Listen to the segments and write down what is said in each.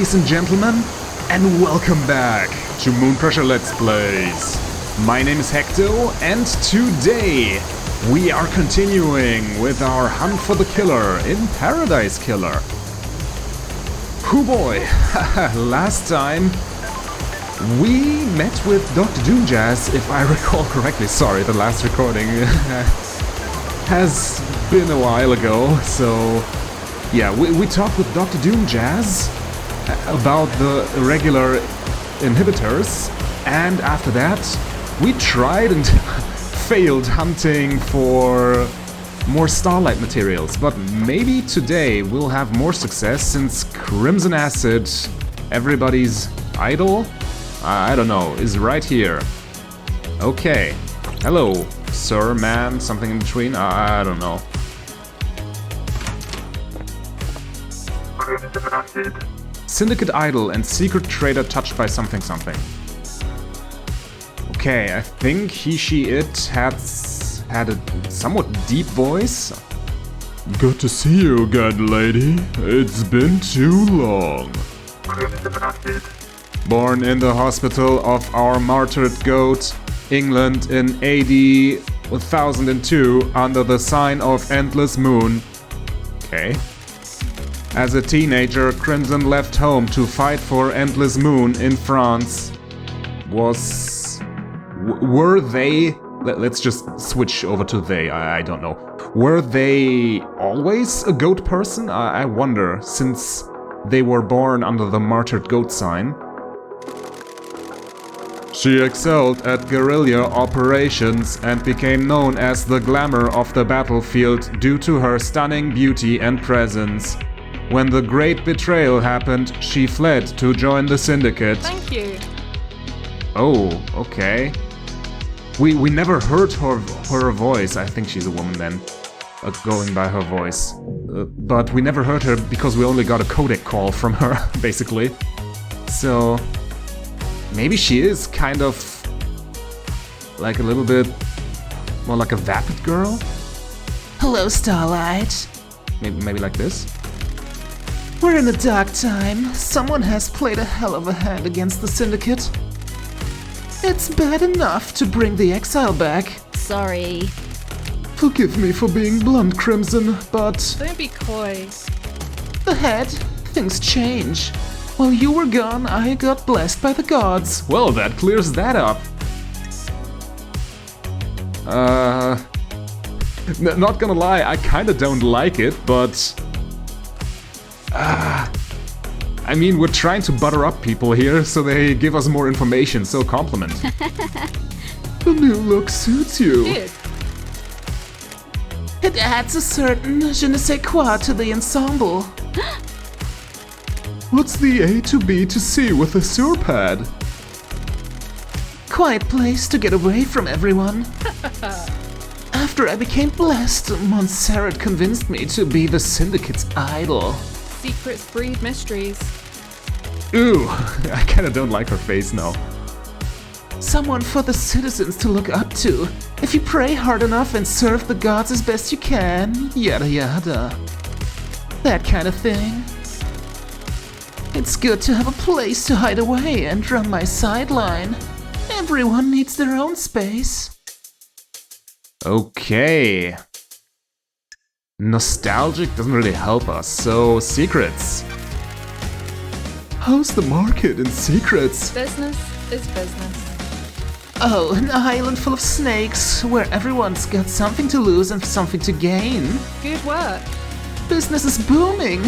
ladies and gentlemen, and welcome back to Moonpressure Let's Plays. My name is Hecto, and today we are continuing with our hunt for the killer in Paradise Killer. Oh boy, last time we met with Dr. Doomjazz, if I recall correctly. Sorry, the last recording has been a while ago, so yeah, we talked with Dr. Doomjazz about the irregular inhibitors, and after that we tried and failed hunting for more starlight materials, but maybe today we'll have more success since Crimson Acid, everybody's idol, I don't know, is right here. Okay, hello, sir, man, something in between, I don't know. Syndicate idol and secret trader touched by something something. Okay, I think he, she, it had a somewhat deep voice. Good to see you again, lady. It's been too long. Born in the hospital of our martyred goat, England in AD 1002 under the sign of Endless Moon. Okay. As a teenager, Crimson left home to fight for Endless Moon in France. Were they... Let's just switch over to they, I don't know. Were they always a goat person? I wonder, since they were born under the martyred goat sign. She excelled at guerrilla operations and became known as the glamour of the battlefield due to her stunning beauty and presence. When the Great Betrayal happened, she fled to join the Syndicate. Thank you. Oh, okay. We never heard her voice. I think she's a woman then, going by her voice. But we never heard her because we only got a codec call from her, basically. So maybe she is kind of like a little bit more like a vapid girl? Hello, Starlight. Maybe like this? We're in a dark time. Someone has played a hell of a hand against the Syndicate. It's bad enough to bring the exile back. Sorry. Forgive me for being blunt, Crimson, but... Don't be coy. Ahead, things change. While you were gone, I got blessed by the gods. Well, that clears that up. Not gonna lie, I kinda don't like it, but... I mean, we're trying to butter up people here, so they give us more information, so compliment. The new look suits you. Dude. It adds a certain je ne sais quoi to the ensemble. What's the A to B to C with a sewer pad? Quiet place to get away from everyone. After I became blessed, Montserrat convinced me to be the Syndicate's idol. Secrets breed mysteries. Ooh, I kinda don't like her face now. Someone for the citizens to look up to. If you pray hard enough and serve the gods as best you can, yada yada. That kind of thing. It's good to have a place to hide away and run my sideline. Everyone needs their own space. Okay. Nostalgic doesn't really help us, so secrets. How's the market in secrets? Business is business. Oh, an island full of snakes, where everyone's got something to lose and something to gain. Good work. Business is booming.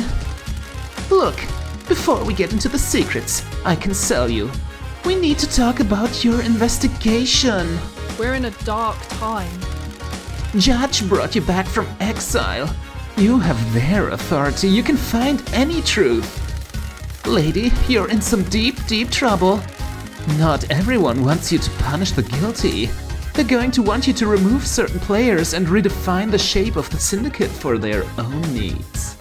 Look, before we get into the secrets, I can sell you. We need to talk about your investigation. We're in a dark time. Judge brought you back from exile. You have their authority. You can find any truth. Lady, you're in some deep, deep trouble. Not everyone wants you to punish the guilty. They're going to want you to remove certain players and redefine the shape of the Syndicate for their own needs.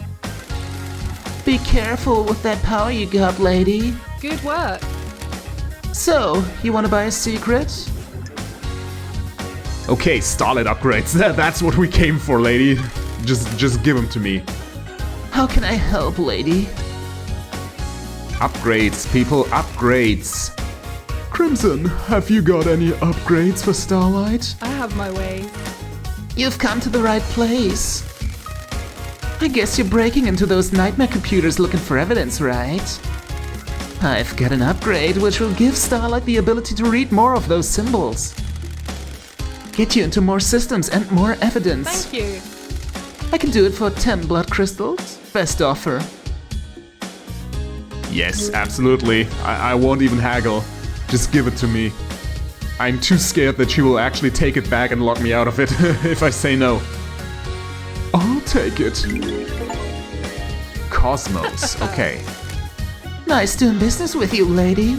Be careful with that power you got, lady. Good work. So, you want to buy a secret? Okay, starlight upgrades. That's what we came for, lady. Just give them to me. How can I help, lady? Upgrades, people, upgrades. Crimson, have you got any upgrades for Starlight? I have my ways. You've come to the right place. I guess you're breaking into those nightmare computers looking for evidence, right? I've got an upgrade which will give Starlight the ability to read more of those symbols. Get you into more systems and more evidence. Thank you. I can do it for 10 blood crystals. Best offer. Yes, absolutely. I won't even haggle. Just give it to me. I'm too scared that she will actually take it back and lock me out of it if I say no. I'll take it. Cosmos, okay. Nice doing business with you, lady.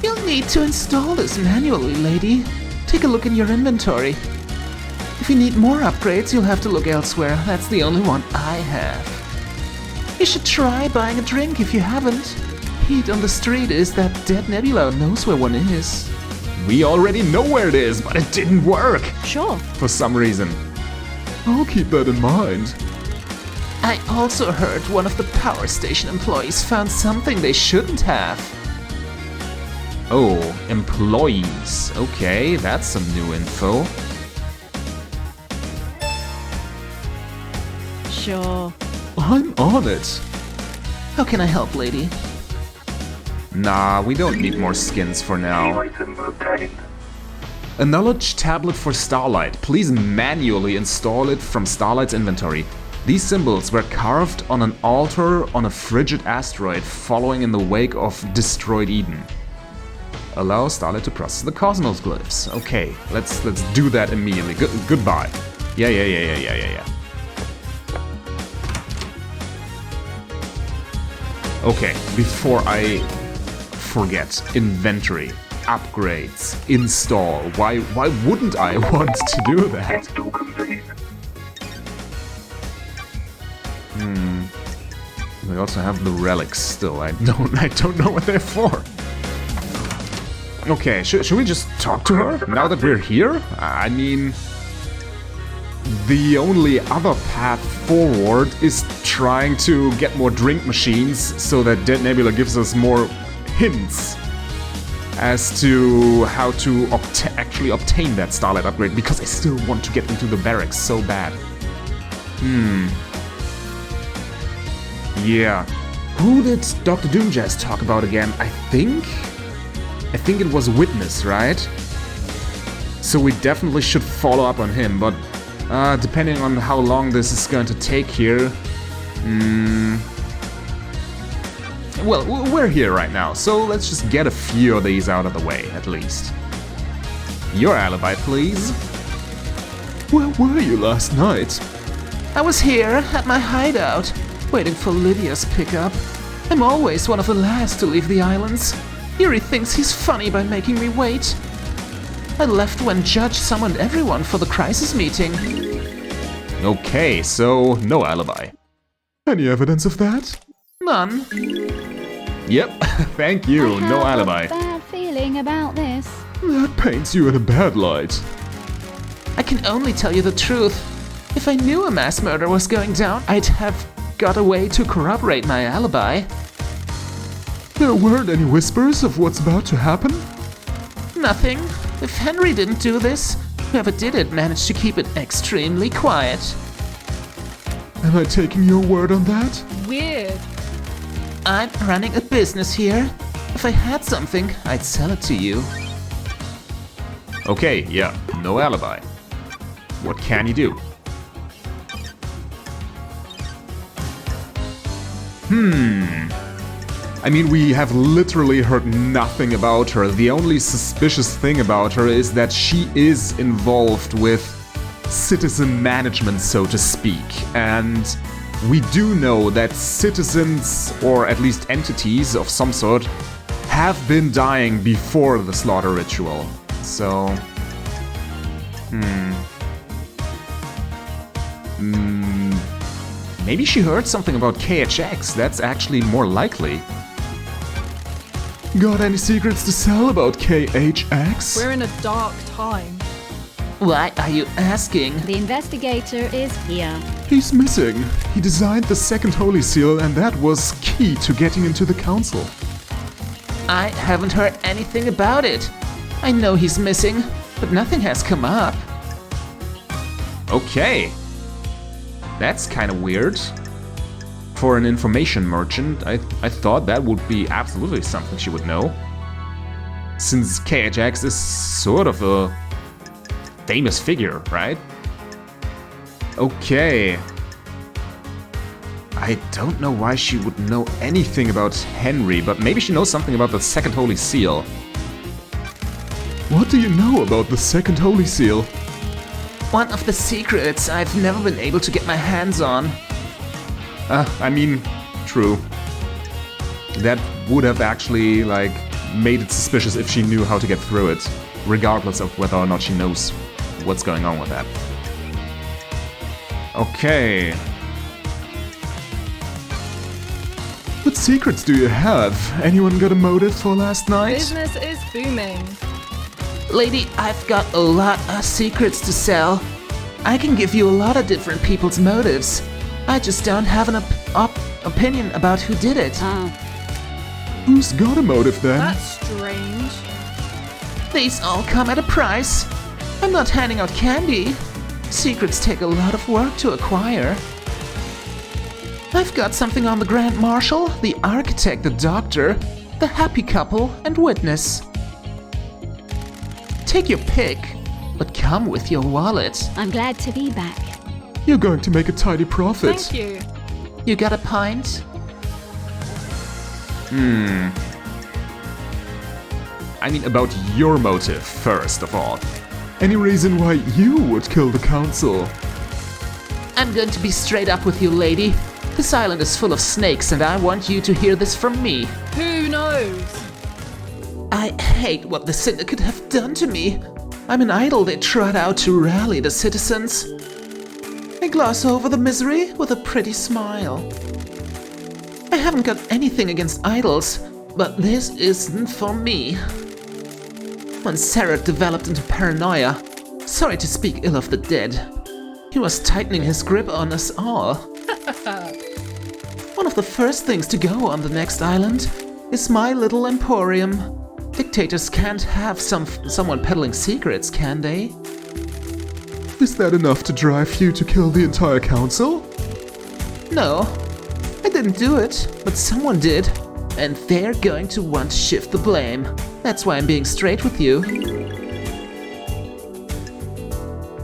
You'll need to install this manually, lady. Take a look in your inventory. If you need more upgrades, you'll have to look elsewhere. That's the only one I have. You should try buying a drink if you haven't. Heat on the street is that dead Nebula knows where one is. We already know where it is, but it didn't work. Sure. For some reason. I'll keep that in mind. I also heard one of the power station employees found something they shouldn't have. Oh, employees. Okay, that's some new info. Sure. I'm on it. How can I help, lady? Nah, we don't need more skins for now. A knowledge tablet for Starlight. Please manually install it from Starlight's inventory. These symbols were carved on an altar on a frigid asteroid following in the wake of destroyed Eden. Allow Starlight to process the Cosmos glyphs. Okay, let's do that immediately. Goodbye. Yeah. Okay, before I forget, inventory, upgrades, install. Why wouldn't I want to do that? We also have the relics still. I don't know what they're for. Okay, should we just talk to her now that we're here? I mean, the only other path forward is trying to get more drink machines so that Dead Nebula gives us more hints as to how to actually obtain that Starlight upgrade, because I still want to get into the barracks so bad. Yeah. Who did Dr. Doomjazz talk about again? I think it was Witness, right? So we definitely should follow up on him, but depending on how long this is going to take here... Well, we're here right now, so let's just get a few of these out of the way, at least. Your alibi, please. Where were you last night? I was here at my hideout, waiting for Lydia's pickup. I'm always one of the last to leave the islands. Yuri thinks he's funny by making me wait. I left when Judge summoned everyone for the crisis meeting. Okay, so no alibi. Any evidence of that? None. Yep, thank you, no I have alibi. a bad feeling about this. That paints you in a bad light. I can only tell you the truth. If I knew a mass murder was going down, I'd have got a way to corroborate my alibi. There weren't any whispers of what's about to happen? Nothing. If Henry didn't do this, whoever did it managed to keep it extremely quiet. Am I taking your word on that? Weird. I'm running a business here. If I had something, I'd sell it to you. Okay, yeah, no alibi. What can you do? I mean, we have literally heard nothing about her. The only suspicious thing about her is that she is involved with citizen management, so to speak. And we do know that citizens, or at least entities of some sort, have been dying before the slaughter ritual. So... maybe she heard something about KHX. That's actually more likely. Got any secrets to sell about KHX? We're in a dark time. Why are you asking? The investigator is here. He's missing. He designed the second Holy Seal, and that was key to getting into the council. I haven't heard anything about it. I know he's missing, but nothing has come up. Okay. That's kind of weird. For an information merchant, I thought that would be absolutely something she would know. Since KHX is sort of a famous figure, right? Okay. I don't know why she would know anything about Henry, but maybe she knows something about the second Holy Seal. What do you know about the second Holy Seal? One of the secrets I've never been able to get my hands on. I mean, true. That would have actually, like, made it suspicious if she knew how to get through it, regardless of whether or not she knows what's going on with that. Okay. What secrets do you have? Anyone got a motive for last night? Business is booming. Lady, I've got a lot of secrets to sell. I can give you a lot of different people's motives. I just don't have an opinion about who did it. Who's got a motive then? That's strange. These all come at a price. I'm not handing out candy. Secrets take a lot of work to acquire. I've got something on the Grand Marshal, the architect, the doctor, the happy couple, and witness. Take your pick, but come with your wallet. I'm glad to be back. You're going to make a tidy profit. Thank you. You got a pint? I mean, about your motive, first of all. Any reason why you would kill the council? I'm going to be straight up with you, lady. This island is full of snakes, and I want you to hear this from me. Who knows? I hate what the syndicate have done to me. I'm an idol they trot out to rally the citizens. I gloss over the misery with a pretty smile. I haven't got anything against idols, but this isn't for me. When Sarah developed into paranoia, sorry to speak ill of the dead, he was tightening his grip on us all. One of the first things to go on the next island is my little emporium. Dictators can't have someone peddling secrets, can they? Is that enough to drive you to kill the entire council? No, I didn't do it, but someone did. And they're going to want to shift the blame. That's why I'm being straight with you.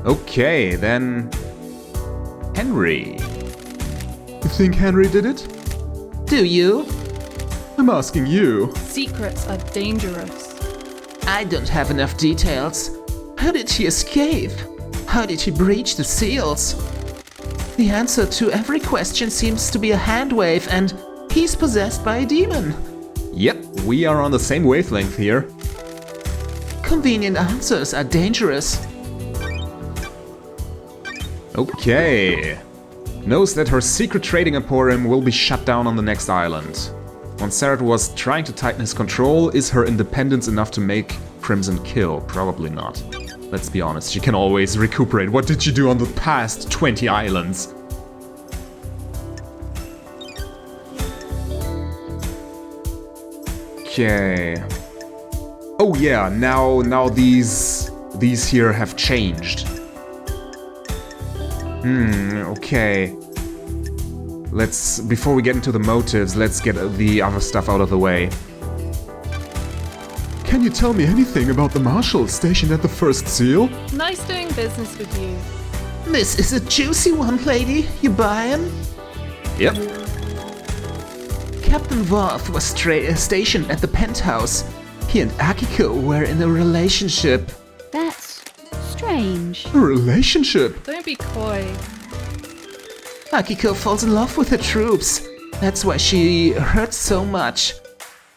Okay, then... Henry. You think Henry did it? Do you? I'm asking you. Secrets are dangerous. I don't have enough details. How did she escape? How did she breach the seals? The answer to every question seems to be a hand wave, and he's possessed by a demon. Yep, we are on the same wavelength here. Convenient answers are dangerous. Okay. Knows that her secret trading emporium will be shut down on the next island. Montserrat was trying to tighten his control. Is her independence enough to make Crimson kill? Probably not. Let's be honest, she can always recuperate. What did she do on the past 20 islands? Okay. Oh yeah, now these here have changed. Okay. Before we get into the motives, let's get the other stuff out of the way. Can you tell me anything about the marshal stationed at the first seal? Nice doing business with you. This is a juicy one, lady. You buy him? Yep. Captain Voth was stationed at the penthouse. He and Akiko were in a relationship. That's strange. A relationship? Don't be coy. Akiko falls in love with her troops. That's why she hurts so much.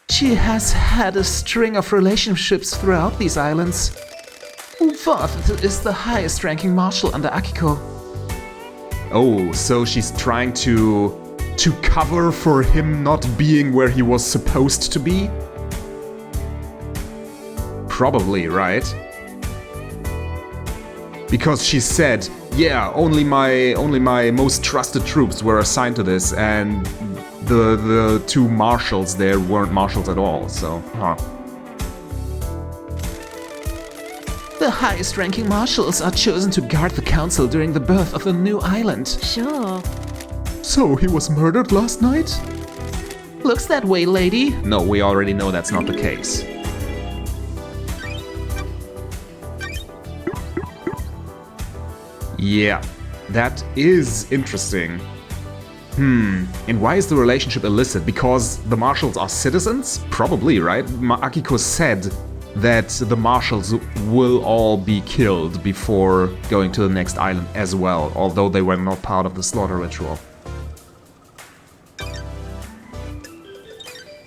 She has had a string of relationships throughout these islands. Voth is the highest ranking marshal under Akiko. Oh, so she's trying to cover for him not being where he was supposed to be? Probably, right? Because she said, yeah, only my most trusted troops were assigned to this, and the two marshals there weren't marshals at all, so, huh. The highest-ranking marshals are chosen to guard the council during the birth of the new island. Sure. So he was murdered last night? Looks that way, lady. No, we already know that's not the case. Yeah, that is interesting. And why is the relationship illicit? Because the marshals are citizens? Probably, right? Akiko said that the marshals will all be killed before going to the next island as well, although they were not part of the slaughter ritual.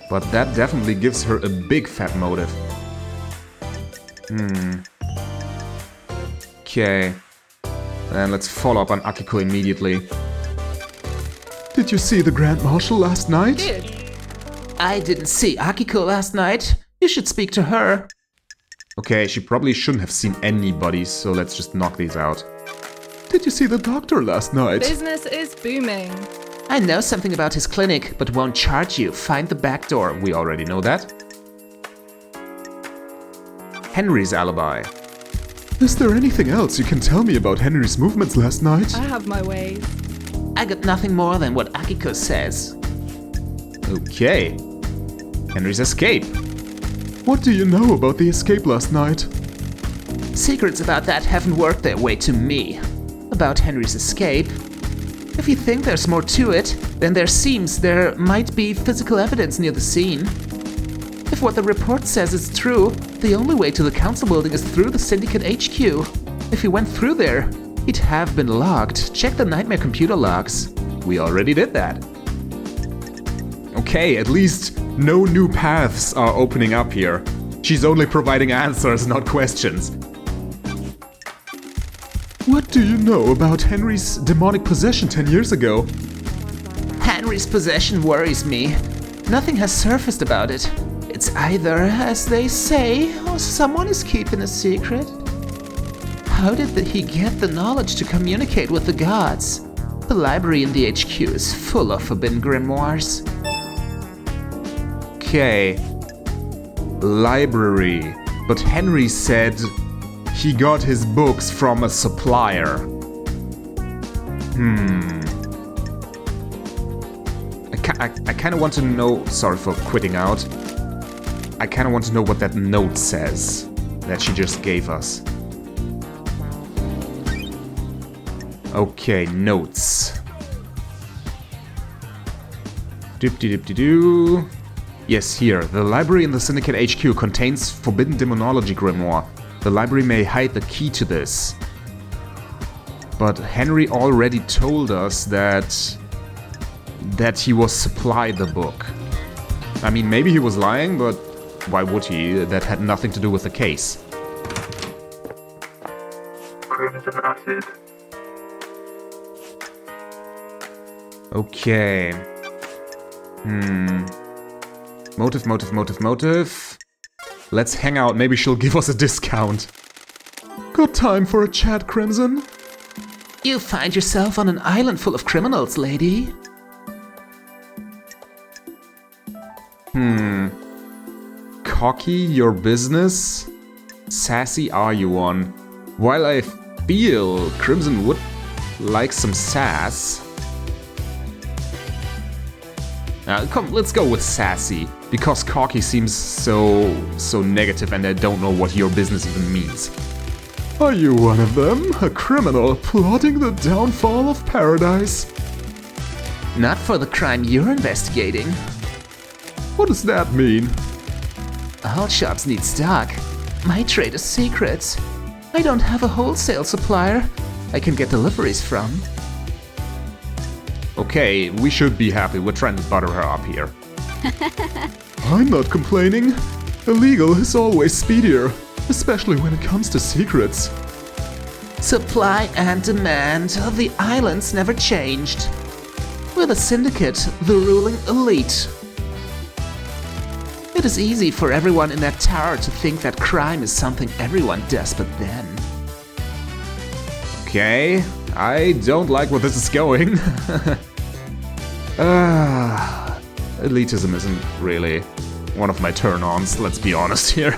But that definitely gives her a big fat motive. Okay. And let's follow up on Akiko immediately. Did you see the Grand Marshal last night? Did. I didn't see Akiko last night. You should speak to her. Okay, she probably shouldn't have seen anybody, so let's just knock these out. Did you see the doctor last night? Business is booming. I know something about his clinic, but won't charge you. Find the back door. We already know that. Henry's alibi. Is there anything else you can tell me about Henry's movements last night? I have my ways. I got nothing more than what Akiko says. Okay. Henry's escape. What do you know about the escape last night? Secrets about that haven't worked their way to me. About Henry's escape. If you think there's more to it, then there might be physical evidence near the scene. If what the report says is true, the only way to the council building is through the Syndicate HQ. If he went through there, he'd have been logged. Check the Nightmare computer logs. We already did that. Okay, at least no new paths are opening up here. She's only providing answers, not questions. What do you know about Henry's demonic possession 10 years ago? Henry's possession worries me. Nothing has surfaced about it. It's either, as they say, or someone is keeping a secret. How did he get the knowledge to communicate with the gods? The library in the HQ is full of forbidden grimoires. Okay. Library. But Henry said he got his books from a supplier. I kind of want to know... Sorry for quitting out. I kind of want to know what that note says that she just gave us. Okay, notes. Doop-de-doop-de-doo. Yes, here. The library in the Syndicate HQ contains forbidden demonology grimoire. The library may hide the key to this. But Henry already told us that he was supplied the book. I mean, maybe he was lying, but why would he? That had nothing to do with the case. Okay. Motive. Let's hang out. Maybe she'll give us a discount. Got time for a chat, Crimson? You find yourself on an island full of criminals, lady. Cocky, your business? Sassy, are you one? While I feel Crimson would like some sass... come, let's go with sassy, because cocky seems so negative and I don't know what your business even means. Are you one of them? A criminal plotting the downfall of paradise? Not for the crime you're investigating. What does that mean? All shops need stock. My trade is secrets. I don't have a wholesale supplier I can get deliveries from. Okay, we should be happy. We're trying to butter her up here. I'm not complaining. Illegal is always speedier, especially when it comes to secrets. Supply and demand. The islands never changed. We're the Syndicate, the ruling elite. It is easy for everyone in that tower to think that crime is something everyone does but then. Okay, I don't like where this is going. Elitism isn't really one of my turn-ons, let's be honest here.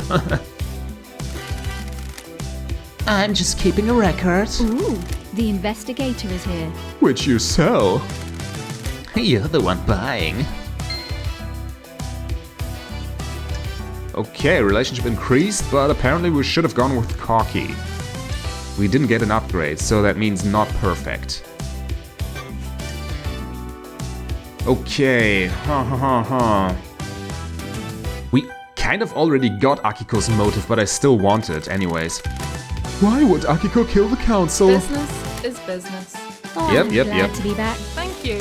I'm just keeping a record. Ooh, the investigator is here. Which you sell. You're the one buying. Okay, relationship increased, but apparently we should have gone with cocky. We didn't get an upgrade, so that means not perfect. Okay, We kind of already got Akiko's motive, but I still want it anyways. Why would Akiko kill the council? Business is business. Oh, Yep, I'm yep, glad yep. to be back. Thank you.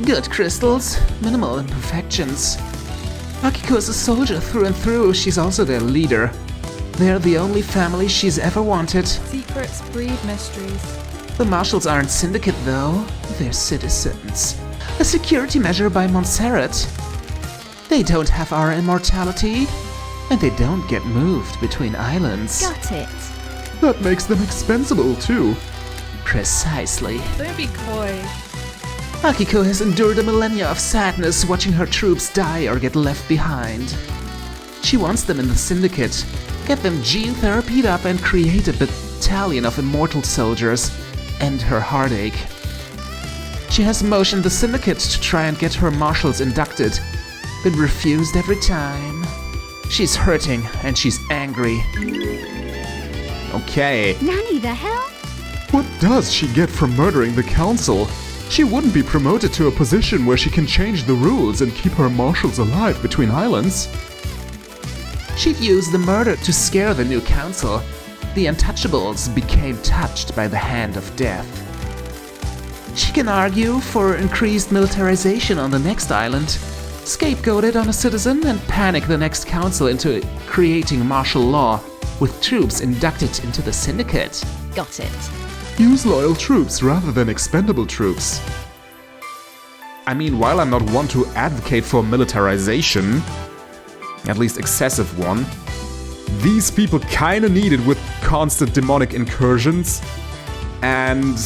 Good crystals, minimal imperfections. Akiko is a soldier through and through, she's also their leader. They're the only family she's ever wanted. Secrets breed mysteries. The marshals aren't syndicate though, they're citizens. A security measure by Montserrat. They don't have our immortality, and they don't get moved between islands. Got it. That makes them expendable too. Precisely. Don't be coy. Akiko has endured a millennia of sadness watching her troops die or get left behind. She wants them in the syndicate, get them gene therapied up and create a battalion of immortal soldiers, end her heartache. She has motioned the syndicate to try and get her marshals inducted, but refused every time. She's hurting and she's angry. Okay, Nanny, the hell? What does she get from murdering the council? She wouldn't be promoted to a position where she can change the rules and keep her marshals alive between islands. She'd used the murder to scare the new council. The untouchables became touched by the hand of death. She can argue for increased militarization on the next island, scapegoat it on a citizen, and panic the next council into creating martial law with troops inducted into the syndicate. Got it. Use loyal troops rather than expendable troops. I mean, while I'm not one to advocate for militarization, at least excessive one, these people kinda need it with constant demonic incursions, and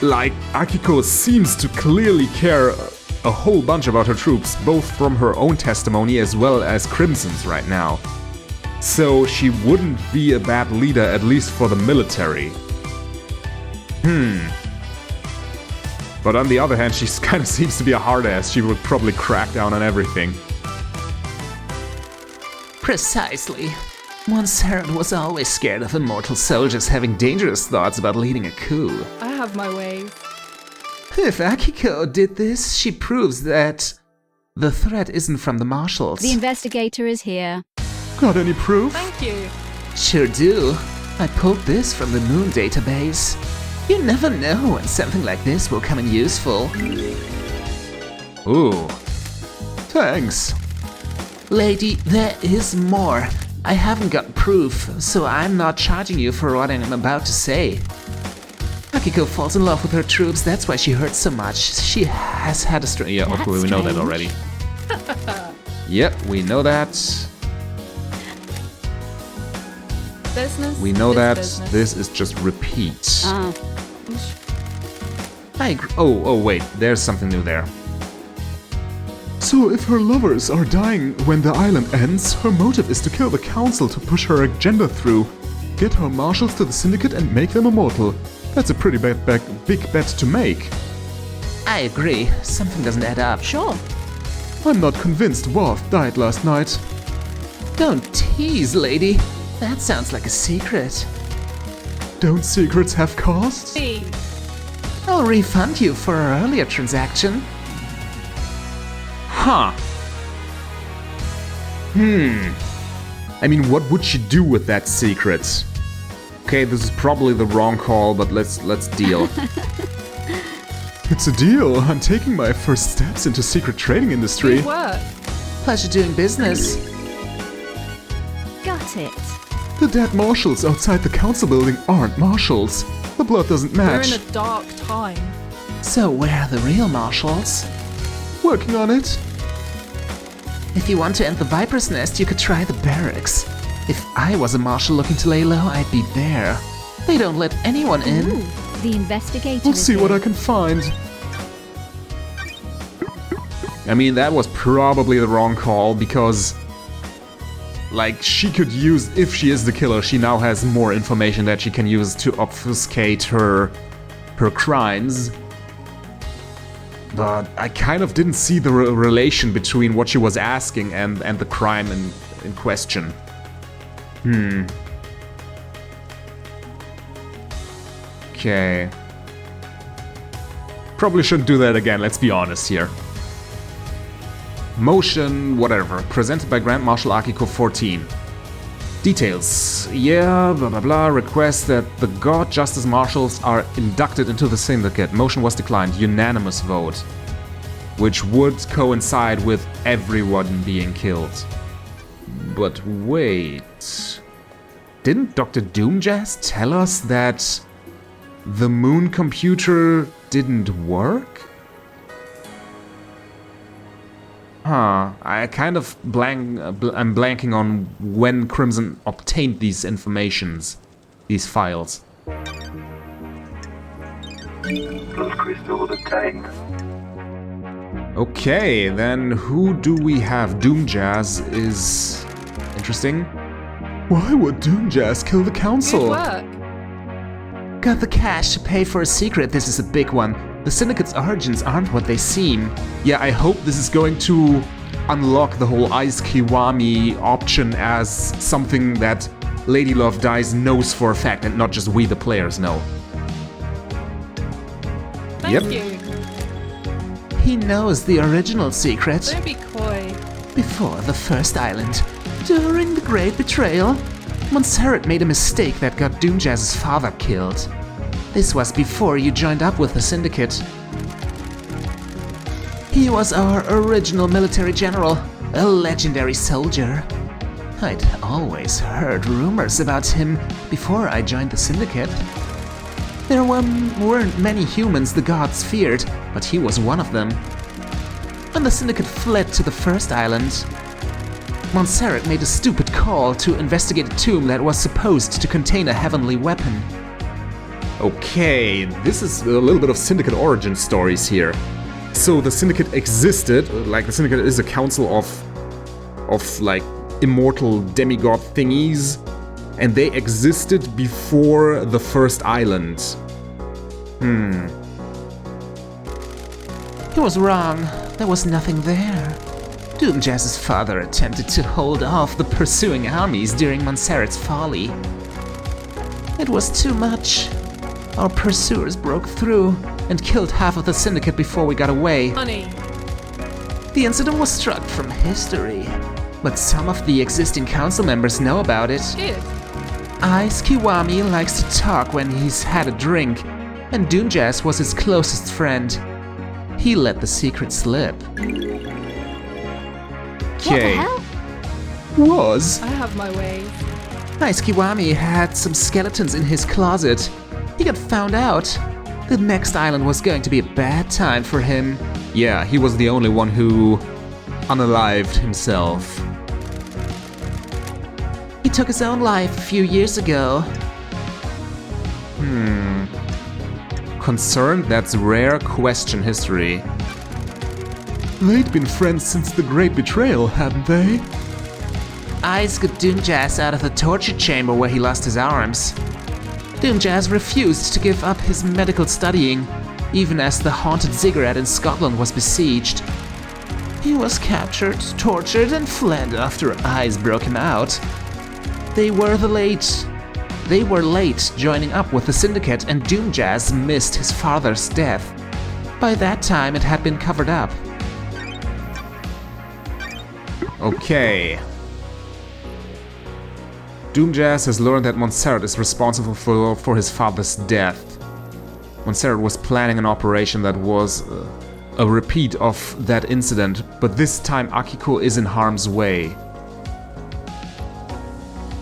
like, Akiko seems to clearly care a whole bunch about her troops, both from her own testimony as well as Crimson's right now. So she wouldn't be a bad leader, at least for the military. But on the other hand, she kind of seems to be a hard ass. She would probably crack down on everything. Precisely. Montserrat was always scared of immortal soldiers having dangerous thoughts about leading a coup. I have my ways. If Akiko did this, she proves that the threat isn't from the marshals. The investigator is here. Got any proof? Thank you. Sure do. I pulled this from the Moon database. You never know when something like this will come in useful. Ooh. Thanks. Lady, there is more. I haven't got proof, so I'm not charging you for what I'm about to say. Akiko falls in love with her troops, that's why she hurts so much. She has had a string. Yeah, That's hopefully we know that strange. already. Yep, we know that. Business. We know is that. business. This is just repeat. Ah, I agree. Oh, wait, there's something new there. So if her lovers are dying when the island ends, her motive is to kill the council to push her agenda through. Get her marshals to the syndicate and make them immortal. That's a pretty big bet to make. I agree. Something doesn't add up. sure. I'm not convinced Worf died last night. Don't tease, lady. That sounds like a secret. Don't secrets have costs? B. I'll refund you for our earlier transaction. Huh. I mean, what would she do with that secret? Okay, this is probably the wrong call, but let's deal. It's a deal. I'm taking my first steps into secret trading industry. Good work. Pleasure doing business. Got it. The dead marshals outside the council building aren't marshals. The blood doesn't We're match. in a dark time. So where are the real marshals? Working on it. If you want to end the Viper's Nest, you could try the barracks. If I was a marshal looking to lay low, I'd be there. They don't let anyone in. Ooh, the investigator Let's is see what here. I can find. I mean, that was probably the wrong call because, like, she could use, if she is the killer, she now has more information that she can use to obfuscate her crimes. But I kind of didn't see the relation between what she was asking and the crime in question. Okay. Probably shouldn't do that again, let's be honest here. Motion, whatever, presented by Grand Marshal Akiko 14. Details. Yeah, blah blah blah, request that the God Justice Marshals are inducted into the Syndicate. Motion was declined, unanimous vote. Which would coincide with everyone being killed. But wait... Didn't Dr. Doomjazz tell us that the moon computer didn't work? Huh, I kind of I'm blanking on when Crimson obtained these informations, these files. Those crystals obtained. Okay, then who do we have? Doomjazz is interesting. Why would Doomjazz kill the Good council? work. Got the cash to pay for a secret. This is a big one. The Syndicate's origins aren't what they seem. Yeah, I hope this is going to unlock the whole Ice Kiwami option as something that Lady Love Dies knows for a fact and not just we the players know. Thank Yep. you. He knows the original secret. Don't be coy. Before the first island, during the Great Betrayal, Montserrat made a mistake that got Doomjazz's father killed. This was before you joined up with the Syndicate. He was our original military general, a legendary soldier. I'd always heard rumors about him before I joined the Syndicate. There weren't many humans the gods feared, but he was one of them. When the Syndicate fled to the first island, Montserrat made a stupid call to investigate a tomb that was supposed to contain a heavenly weapon. Okay, this is a little bit of Syndicate origin stories here. So the Syndicate existed, like the Syndicate is a council of like immortal demigod thingies, and they existed before the first island. He was wrong. There was nothing there. Doomjazz's father attempted to hold off the pursuing armies during Montserrat's folly. It was too much. Our pursuers broke through and killed half of the Syndicate before we got away. Honey. The incident was struck from history, but some of the existing council members know about it. Good. Ice Kiwami likes to talk when he's had a drink, and Doomjazz was his closest friend. He let the secret slip. What the Okay. hell? Was? I have my ways. Ice Kiwami had some skeletons in his closet. He got found out. The next island was going to be a bad time for him. Yeah, he was the only one who unalived himself. He took his own life a few years ago. Concerned, that's rare question history. They'd been friends since the Great Betrayal, hadn't they? Ice got Doomjazz out of the torture chamber where he lost his arms. Doomjazz refused to give up his medical studying, even as the haunted ziggurat in Scotland was besieged. He was captured, tortured, and fled after Ice broke him out. They were late joining up with the Syndicate, and Doomjazz missed his father's death. By that time, it had been covered up. Okay. Doomjazz has learned that Montserrat is responsible for his father's death. Montserrat was planning an operation that was a repeat of that incident, but this time Akiko is in harm's way.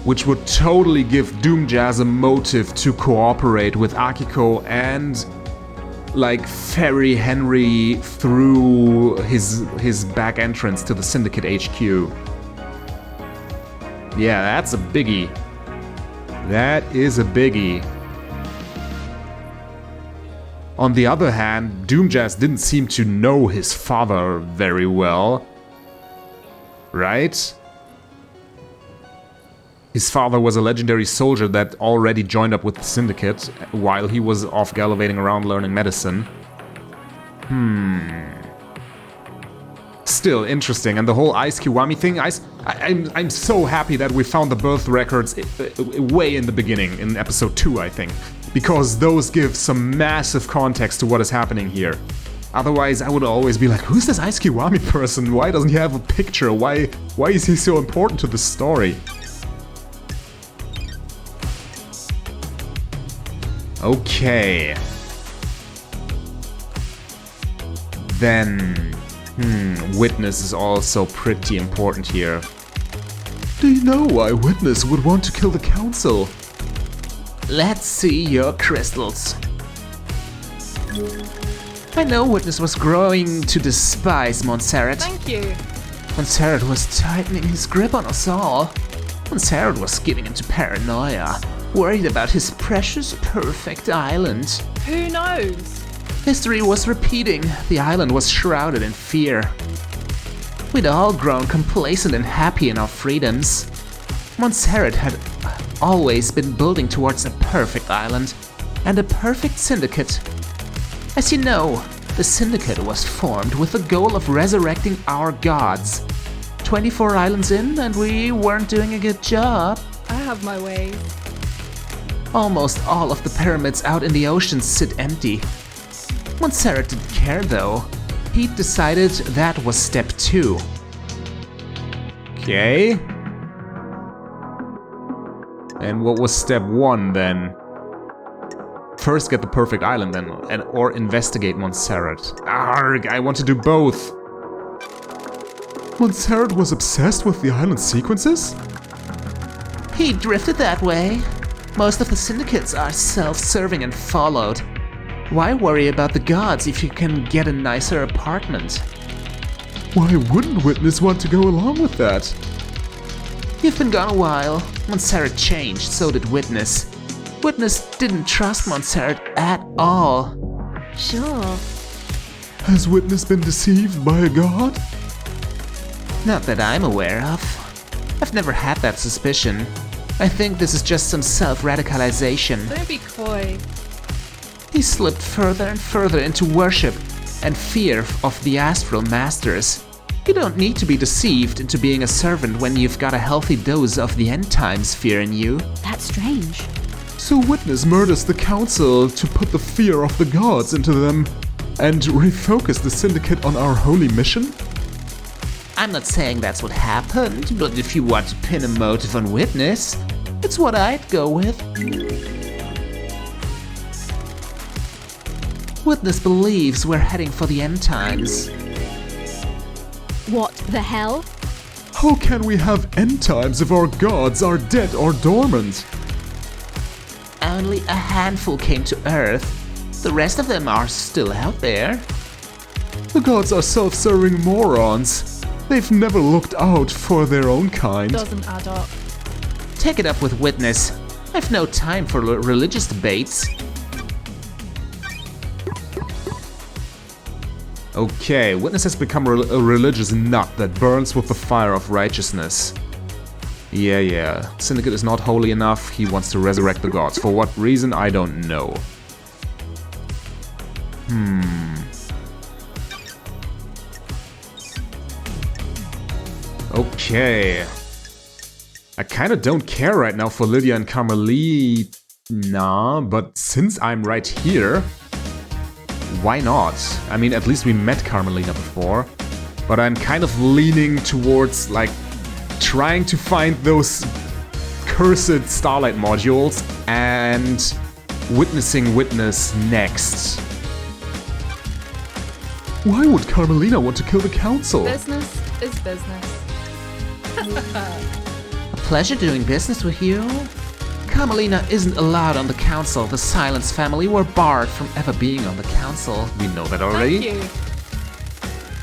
Which would totally give Doomjazz a motive to cooperate with Akiko and like ferry Henry through his back entrance to the Syndicate HQ. Yeah, that's a biggie. That is a biggie. On the other hand, Doomjazz didn't seem to know his father very well. Right? His father was a legendary soldier that already joined up with the Syndicate while he was off gallivanting around learning medicine. Still interesting, and the whole Ice Kiwami thing, I'm so happy that we found the birth records way in the beginning, in episode 2, I think. Because those give some massive context to what is happening here. Otherwise, I would always be like, who's this Ice Kiwami person? Why doesn't he have a picture? Why is he so important to the story? Okay. Then... Witness is also pretty important here. Do you know why Witness would want to kill the Council? Let's see your crystals. I know Witness was growing to despise Montserrat. Thank you. Montserrat was tightening his grip on us all. Montserrat was giving into paranoia, worried about his precious, perfect island. Who knows? History was repeating. The island was shrouded in fear. We'd all grown complacent and happy in our freedoms. Montserrat had always been building towards a perfect island and a perfect syndicate. As you know, the syndicate was formed with the goal of resurrecting our gods. 24 islands in, and we weren't doing a good job. I have my ways. Almost all of the pyramids out in the ocean sit empty. Montserrat didn't care though. He'd decided that was step 2. Okay. And what was step 1 then? First get the perfect island then, or investigate Montserrat. Arg, I want to do both. Montserrat was obsessed with the island sequences? He drifted that way. Most of the syndicates are self-serving and followed. Why worry about the gods if you can get a nicer apartment? Why wouldn't Witness want to go along with that? You've been gone a while. Montserrat changed, so did Witness. Witness didn't trust Montserrat at all. Sure. Has Witness been deceived by a god? Not that I'm aware of. I've never had that suspicion. I think this is just some self-radicalization. Don't be coy. He slipped further and further into worship and fear of the astral masters. You don't need to be deceived into being a servant when you've got a healthy dose of the end times fear in you. That's strange. So Witness murders the Council to put the fear of the gods into them and refocus the Syndicate on our holy mission? I'm not saying that's what happened, but if you want to pin a motive on Witness, it's what I'd go with. Witness believes we're heading for the end times. What the hell? How can we have end times if our gods are dead or dormant? Only a handful came to Earth. The rest of them are still out there. The gods are self-serving morons. They've never looked out for their own kind. Doesn't add up. Take it up with Witness. I've no time for religious debates. Okay, Witness has become a religious nut that burns with the fire of righteousness. Yeah. Syndicate is not holy enough, he wants to resurrect the gods. For what reason, I don't know. Okay. I kinda don't care right now for Lydia and Carmelina, but since I'm right here, why not? I mean, at least we met Carmelina before, but I'm kind of leaning towards, like, trying to find those cursed Starlight modules and witnessing Witness next. Why would Carmelina want to kill the Council? Business is business. A pleasure doing business with you. Carmelina isn't allowed on the Council. The Silence family were barred from ever being on the Council. We know that already. Thank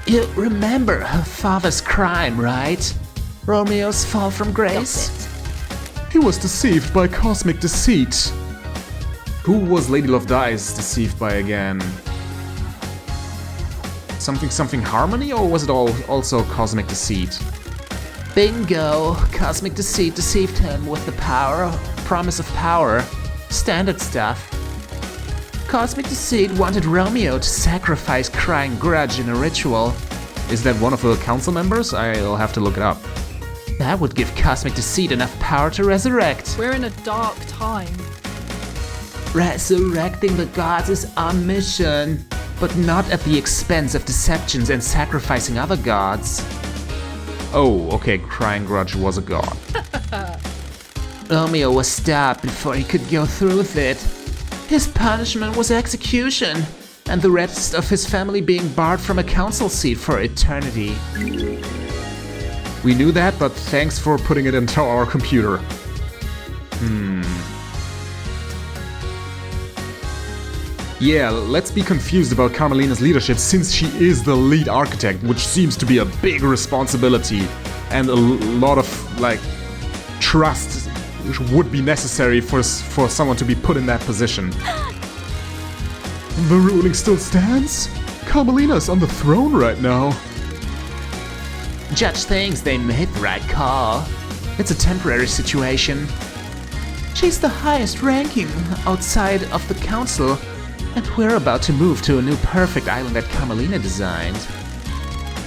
you. You remember her father's crime, right? Romeo's fall from grace? He was deceived by cosmic deceit. Who was Lady Love Dice deceived by again? Something harmony, or was it also cosmic deceit? Bingo! Cosmic deceit deceived him with the promise of power. Standard stuff. Cosmic deceit wanted Romeo to sacrifice crying grudge in a ritual. Is that one of the council members? I'll have to look it up. That would give Cosmic deceit enough power to resurrect. We're in a dark time. Resurrecting the gods is our mission, but not at the expense of deceptions and sacrificing other gods. Oh, okay, crying grudge was a god. Romeo was stopped before he could go through with it. His punishment was execution, and the rest of his family being barred from a council seat for eternity. We knew that, but thanks for putting it into our computer. Yeah, let's be confused about Carmelina's leadership since she is the lead architect, which seems to be a big responsibility and a lot of, like, trust would be necessary for someone to be put in that position. The ruling still stands? Carmelina's on the throne right now. Judge thinks they made the right call. It's a temporary situation. She's the highest ranking outside of the council, and we're about to move to a new perfect island that Carmelina designed.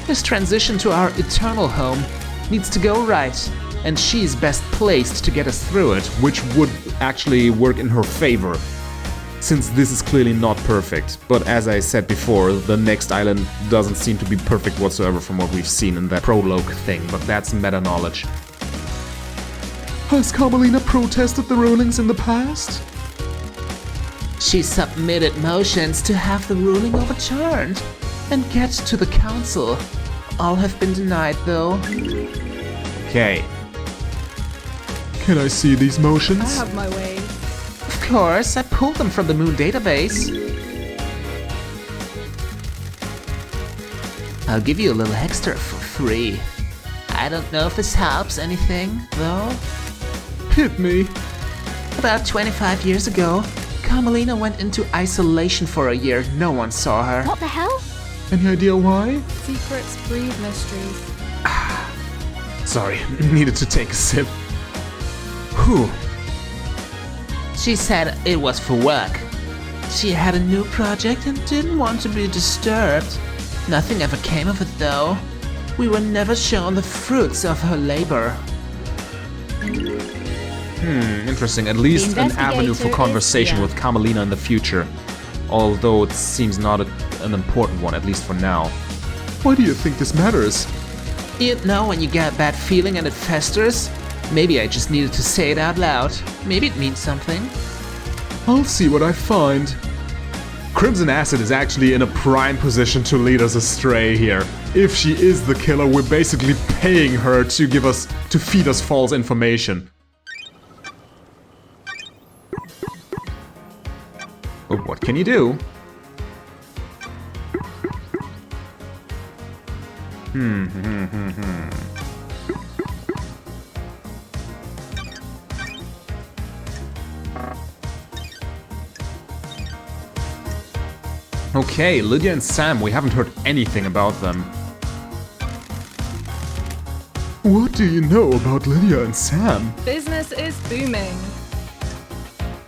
This transition to our eternal home needs to go right, and she's best placed to get us through it. Which would actually work in her favor, since this is clearly not perfect. But as I said before, the next island doesn't seem to be perfect whatsoever from what we've seen in that prologue thing, but that's meta-knowledge. Has Carmelina protested the rulings in the past? She submitted motions to have the ruling overturned and get to the council. All have been denied, though. Okay. Can I see these motions? I have my ways. Of course, I pulled them from the Moon database. I'll give you a little extra for free. I don't know if this helps anything, though. Hit me. About 25 years ago, Carmelina went into isolation for a year. No one saw her. What the hell? Any idea why? Secrets breed mysteries. Sorry, needed to take a sip. Whew. She said it was for work. She had a new project and didn't want to be disturbed. Nothing ever came of it, though. We were never shown the fruits of her labor. Interesting. At least an avenue for conversation with Carmelina in the future. Although it seems not an important one, at least for now. Why do you think this matters? You know when you get a bad feeling and it festers? Maybe I just needed to say it out loud. Maybe it means something. I'll see what I find. Crimson Acid is actually in a prime position to lead us astray here. If she is the killer, we're basically paying her to feed us false information. But what can you do? Okay, Lydia and Sam, we haven't heard anything about them. What do you know about Lydia and Sam? Business is booming.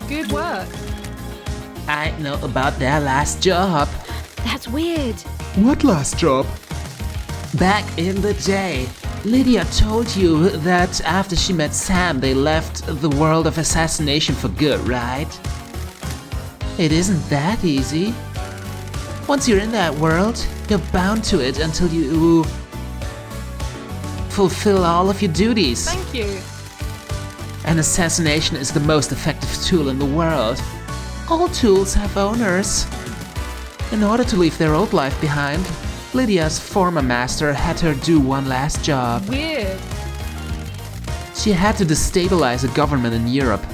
Good work. I know about their last job. That's weird. What last job? Back in the day, Lydia told you that after she met Sam, they left the world of assassination for good, right? It isn't that easy. Once you're in that world, you're bound to it until you fulfill all of your duties. Thank you. An assassination is the most effective tool in the world. All tools have owners. In order to leave their old life behind, Lydia's former master had her do one last job. Weird. She had to destabilize a government in Europe.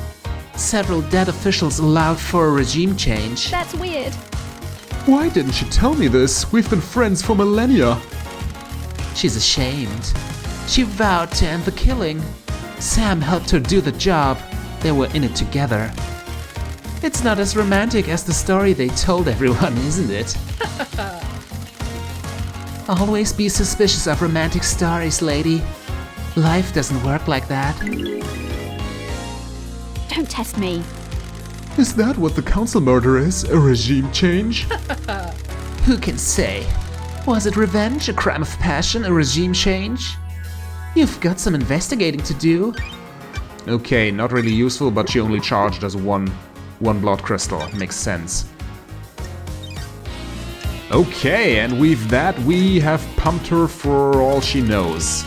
Several dead officials allowed for a regime change. That's weird. Why didn't she tell me this? We've been friends for millennia. She's ashamed. She vowed to end the killing. Sam helped her do the job. They were in it together. It's not as romantic as the story they told everyone, isn't it? Always be suspicious of romantic stories, lady. Life doesn't work like that. Don't test me. Is that what the council murder is? A regime change? Who can say? Was it revenge, a crime of passion, a regime change? You've got some investigating to do. Okay, not really useful, but she only charged us one blood crystal. Makes sense. Okay, and with that we have pumped her for all she knows.